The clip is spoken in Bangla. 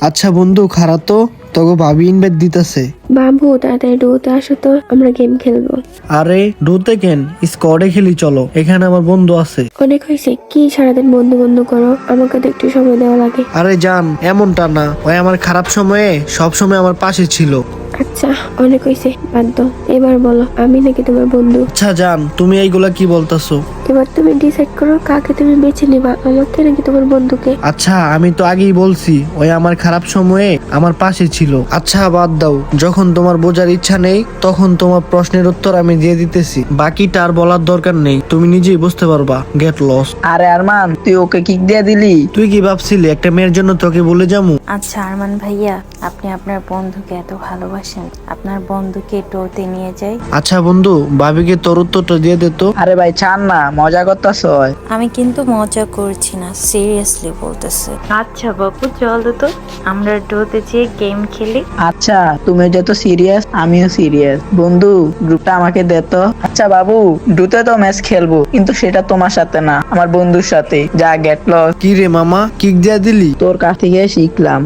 আচ্ছা বন্ধু, খারাপ তো তোকে ভাবি ইনভাইট দিতেছে। বাবু তাড়াতাড়ি ডোতে আসো তো, আমরা গেম খেলবো। আরে ডুতে কেন, স্কোয়াডে খেলি চলো, এখানে আমার বন্ধু আছে। অনেক হয়েছে, কি সারাদিন বন্ধু বন্ধু করো, আমাকে তো একটু সময় দেওয়া লাগে। আরে জান, এমনটা না, ওই আমার খারাপ সময়ে সব সময় আমার পাশে ছিল। আচ্ছা অনেক হয়েছে, বাদ দাও। এবার বলো, আমি নাকি তোমার বন্ধু? আচ্ছা জান, তুমি এইগুলা কি বলতাছো? এবার তুমি ডিসাইড করো কাকে তুমি বেছে নিবা, আমাকে নাকি তোমার বন্ধুকে। আচ্ছা আমি তো আগেই বলছি, ওই আমার খারাপ সময়ে আমার পাশে ছিল। আচ্ছা বাদ দাও, যখন তোমার বোঝার ইচ্ছা নেই তখন তোমার প্রশ্নের উত্তর আমি দিয়ে দিতেছি, বাকিটা আর বলার দরকার নেই, তুমি নিজেই বুঝতে পারবা। Get lost. আরে আরমান, তুই ওকে কিক দিয়ে দিলি? তুই কি ভাবছিলি একটা মেয়ের জন্য তোকে বলে যামু? আচ্ছা আরমান ভাইয়া, আপনি আপনার বন্ধুকে এত ভালোবাসেন, আপনার বন্ধুকে টোতে নিয়ে যাই। আচ্ছা বন্ধু, ভাবিকে তোর উত্তরটা দিয়ে দে তো। আরে ভাই ছাড় না, মজা করতাছ। আমি কিন্তু মজা করছি না, সিরিয়াসলি বলতেছে। আচ্ছা বাবু চলো তো আমরা টোতে যেয়ে গেম খেলি। আচ্ছা তুমি যত সিরিয়াস আমিও সিরিয়াস। বন্ধু গ্রুপটা আমাকে দে তো। আচ্ছা বাবু, ডুতে তো ম্যাচ খেলবো, কিন্তু সেটা তোমার সাথে না, আমার বন্ধুর সাথে। যা গেট লস। কি রে মামা, কিক দিয়া দিলি? তোর কাছ থেকে শিখলাম।